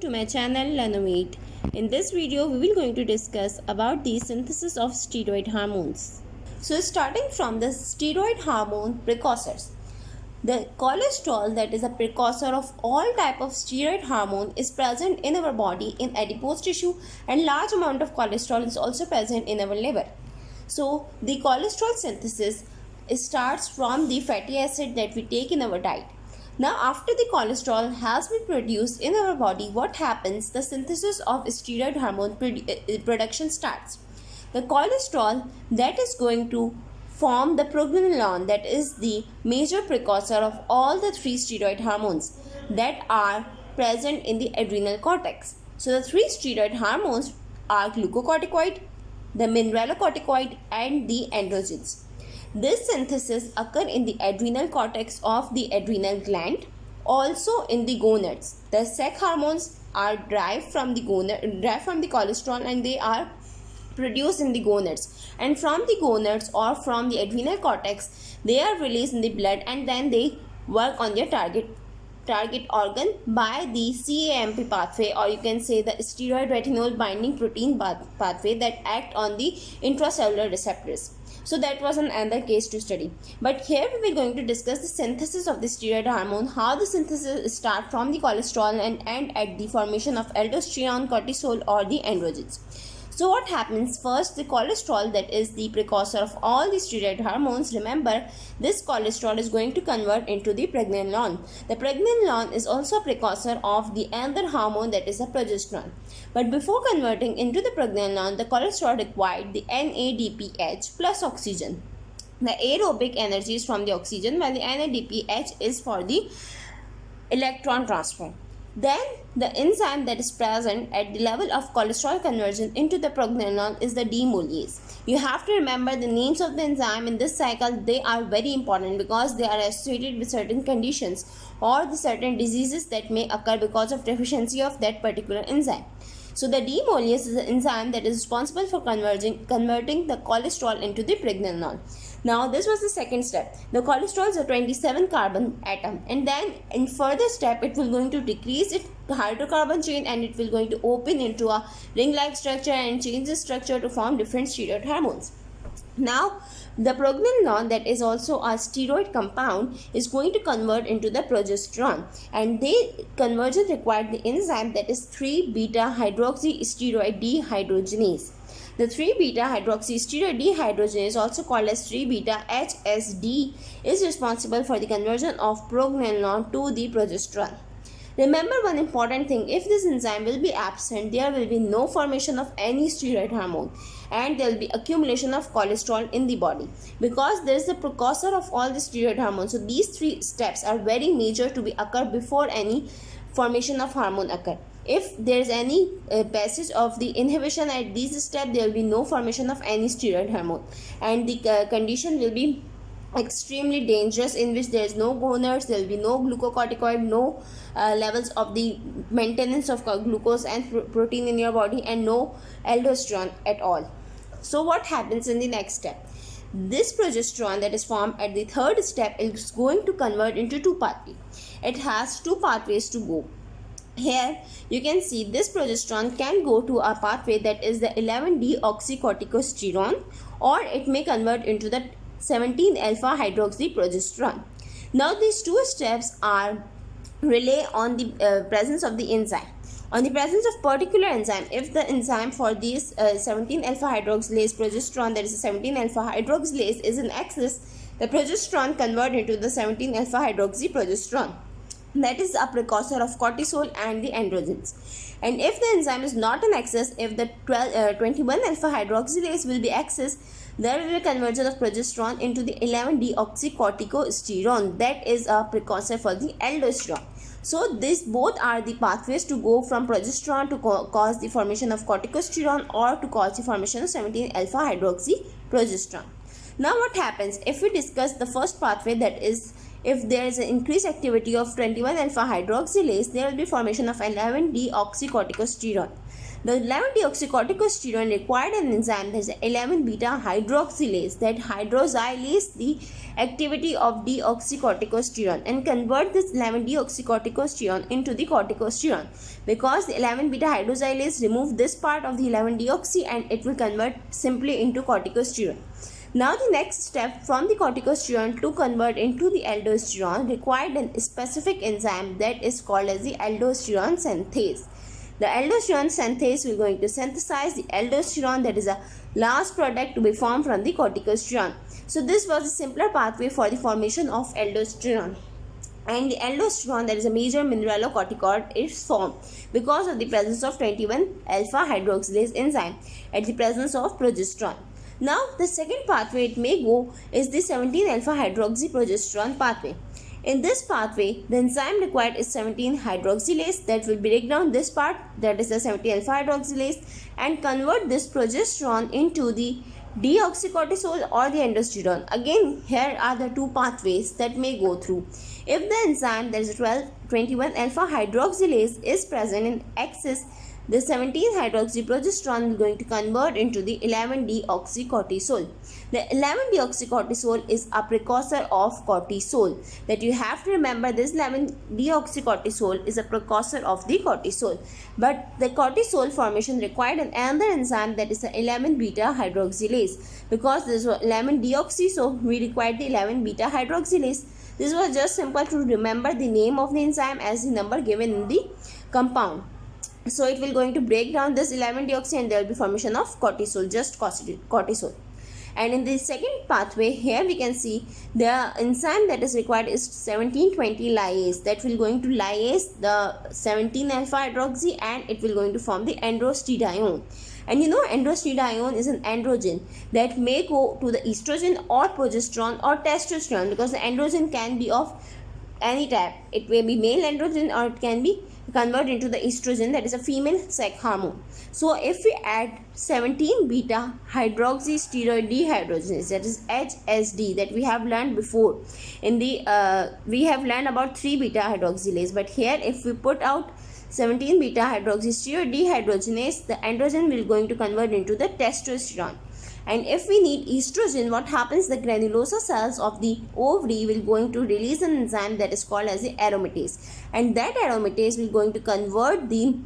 To my channel Learnomate. In this video we will going to discuss about the synthesis of steroid hormones. So starting from the steroid hormone precursors. The cholesterol, that is a precursor of all type of steroid hormone, is present in our body in adipose tissue, and large amount of cholesterol is also present in our liver. So the cholesterol synthesis starts from the fatty acid that we take in our diet. Now, after the cholesterol has been produced in our body, what happens? The synthesis of steroid hormone production starts. The cholesterol that is going to form the pregnenolone, that is the major precursor of all the three steroid hormones that are present in the adrenal cortex. So, the three steroid hormones are glucocorticoid, the mineralocorticoid, and the androgens. This synthesis occurs in the adrenal cortex of the adrenal gland, also in the gonads. The sex hormones are derived from the cholesterol, and they are produced in the gonads. And from the gonads or from the adrenal cortex, they are released in the blood, and then they work on their target organ by the CAMP pathway, or you can say the steroid retinol binding protein pathway that act on the intracellular receptors. So that was another case to study. But here we are going to discuss the synthesis of the steroid hormone, how the synthesis start from the cholesterol and end at the formation of aldosterone, cortisol, or the androgens. So what happens? First, the cholesterol, that is the precursor of all the steroid hormones. Remember, this cholesterol is going to convert into the pregnenolone. The pregnenolone is also a precursor of the another hormone, that is the progesterone. But before converting into the pregnenolone, the cholesterol required the NADPH plus oxygen. The aerobic energy is from the oxygen, while the NADPH is for the electron transfer. Then the enzyme that is present at the level of cholesterol conversion into the pregnenolone is the demolase. You have to remember the names of the enzyme in this cycle. They are very important because they are associated with certain conditions or the certain diseases that may occur because of deficiency of that particular enzyme. So the demolase is the enzyme that is responsible for converting the cholesterol into the pregnenolone. Now this was the second step. The cholesterol is a 27 carbon atom, and then in further step it will going to decrease its hydrocarbon chain, and it will going to open into a ring-like structure and change the structure to form different steroid hormones. Now the pregnenolone, that is also a steroid compound, is going to convert into the progesterone, and the conversion required the enzyme that is 3-beta-hydroxysteroid dehydrogenase. The 3-beta-hydroxysteroid dehydrogenase, also called as 3-beta-HSD, is responsible for the conversion of pregnenolone to the progesterone. Remember one important thing: if this enzyme will be absent, there will be no formation of any steroid hormone, and there will be accumulation of cholesterol in the body, because there is the precursor of all the steroid hormones. So these three steps are very major to be occur before any formation of hormone occur. If there is any passage of the inhibition at these steps, there will be no formation of any steroid hormone, and the condition will be extremely dangerous, in which there is no gonads, there will be no glucocorticoid, no levels of the maintenance of glucose and protein in your body, and no aldosterone at all. So what happens in the next step? This progesterone that is formed at the third step is going to convert into two pathways. It has two pathways to go. Here you can see this progesterone can go to a pathway that is the 11-deoxycorticosterone, or it may convert into the 17-alpha-hydroxyprogesterone. Now these two steps are rely on the presence of the enzyme. On the presence of particular enzyme, if the enzyme for this 17-alpha-hydroxylase progesterone, that is 17-alpha-hydroxylase, is in excess, the progesterone convert into the 17-alpha-hydroxyprogesterone. That is a precursor of cortisol and the androgens. And if the enzyme is not in excess, if the 21-alpha-hydroxylase will be excess, there will be a conversion of progesterone into the 11-deoxycorticosterone, that is a precursor for the aldosterone. So these both are the pathways to go from progesterone to cause the formation of corticosterone, or to cause the formation of 17-alpha-hydroxyprogesterone. Now what happens if we discuss the first pathway, that is if there is an increased activity of 21-alpha-hydroxylase, there will be formation of 11-deoxycorticosterone. The 11-deoxycorticosteroid required an enzyme that is 11-beta hydroxylase that hydroxylase the activity of deoxycorticosterone and convert this 11-deoxycorticosterone into the corticosterone, because the 11-beta hydroxylase remove this part of the 11-deoxy and it will convert simply into corticosterone. Now the next step from the corticosterone to convert into the aldosterone required a specific enzyme that is called as the aldosterone synthase. The aldosterone synthase will going to synthesize the aldosterone, that is a last product to be formed from the corticosterone. So this was a simpler pathway for the formation of aldosterone. And the aldosterone, that is a major mineralocorticoid, is formed because of the presence of 21-alpha hydroxylase enzyme at the presence of progesterone. Now the second pathway it may go is the 17-alpha hydroxyprogesterone pathway. In this pathway, the enzyme required is 17-hydroxylase that will break down this part, that is the 17-alpha hydroxylase, and convert this progesterone into the deoxycortisol or the aldosterone. Again, here are the two pathways that may go through. If the enzyme, that is 21-alpha hydroxylase, is present in excess, the 17-hydroxyprogesterone is going to convert into the 11-deoxycortisol. The 11-deoxycortisol is a precursor of cortisol. That you have to remember, this 11-deoxycortisol is a precursor of the cortisol. But the cortisol formation required another enzyme, that is the 11-beta hydroxylase. Because this was 11-deoxy, so we required the 11-beta hydroxylase. This was just simple to remember the name of the enzyme as the number given in the compound. So it will going to break down this 11-deoxy and there will be formation of cortisol, just cortisol. And in the second pathway, here we can see the enzyme that is required is 1720 lyase, that will going to lyase the 17-alpha hydroxy and it will going to form the androstenedione. And you know, androstenedione is an androgen that may go to the estrogen or progesterone or testosterone, because the androgen can be of any type. It may be male androgen or it can be converted into the estrogen, that is a female sex hormone. So if we add 17-beta hydroxysteroid dehydrogenase, that is HSD, that we have learned before in the we have learned about 3-beta hydroxylase, but here if we put out 17-beta hydroxysteroid dehydrogenase, the androgen will going to convert into the testosterone. And if we need estrogen, what happens? The granulosa cells of the ovary will going to release an enzyme that is called as the aromatase, and that aromatase will going to convert the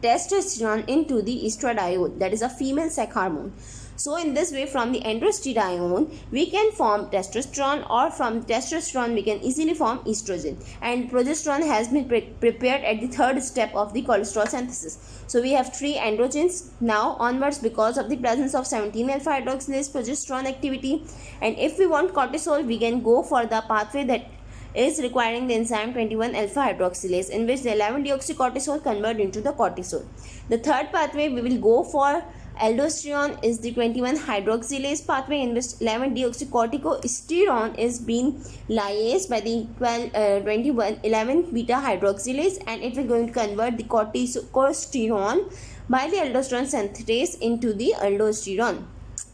testosterone into the estradiol, that is a female sex hormone. So in this way, from the androstenedione we can form testosterone, or from testosterone we can easily form estrogen, and progesterone has been prepared at the third step of the cholesterol synthesis. So we have 3 androgens now onwards because of the presence of 17-alpha hydroxylase progesterone activity. And if we want cortisol, we can go for the pathway that is requiring the enzyme 21-alpha hydroxylase, in which the 11-deoxycortisol convert into the cortisol. The third pathway we will go for aldosterone is the 21-hydroxylase pathway, in which 11-deoxycorticosterone is being lyased by the 11-beta hydroxylase, and it will going to convert the corticosterone by the aldosterone synthase into the aldosterone.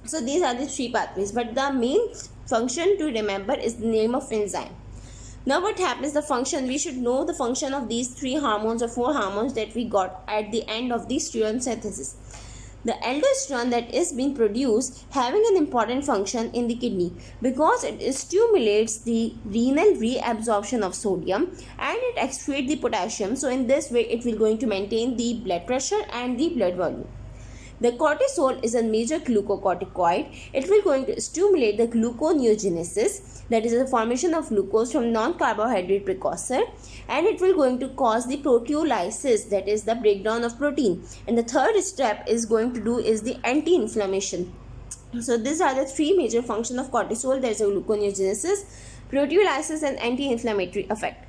So these are the 3 pathways, but the main function to remember is the name of enzyme. Now what happens, the function, we should know the function of these 3 hormones or 4 hormones that we got at the end of the steroid synthesis. The aldosterone that is being produced having an important function in the kidney, because it stimulates the renal reabsorption of sodium and it excretes the potassium. So in this way it will going to maintain the blood pressure and the blood volume. The cortisol is a major glucocorticoid. It will going to stimulate the gluconeogenesis, that is the formation of glucose from non-carbohydrate precursor, and it will going to cause the proteolysis, that is the breakdown of protein. And the third step is going to do is the anti-inflammation. So these are the 3 major functions of cortisol. There is a gluconeogenesis, proteolysis and anti-inflammatory effect.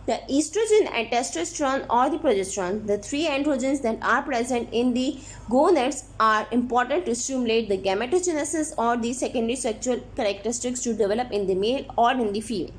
The estrogen and testosterone or the progesterone, the 3 androgens that are present in the gonads, are important to stimulate the gametogenesis or the secondary sexual characteristics to develop in the male or in the female.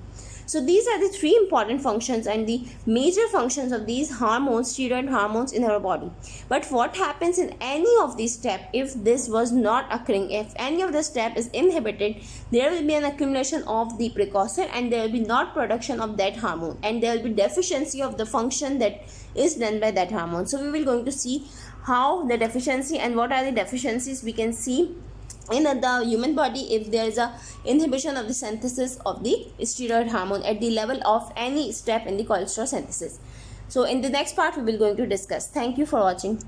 So these are the 3 important functions and the major functions of these hormones, steroid hormones in our body. But what happens in any of these steps if this was not occurring? If any of the step is inhibited, there will be an accumulation of the precursor and there will be not production of that hormone, and there will be deficiency of the function that is done by that hormone. So we will going to see how the deficiency and what are the deficiencies we can see in the human body if there is a inhibition of the synthesis of the steroid hormone at the level of any step in the cholesterol synthesis. So in the next part we will going to discuss. Thank you for watching.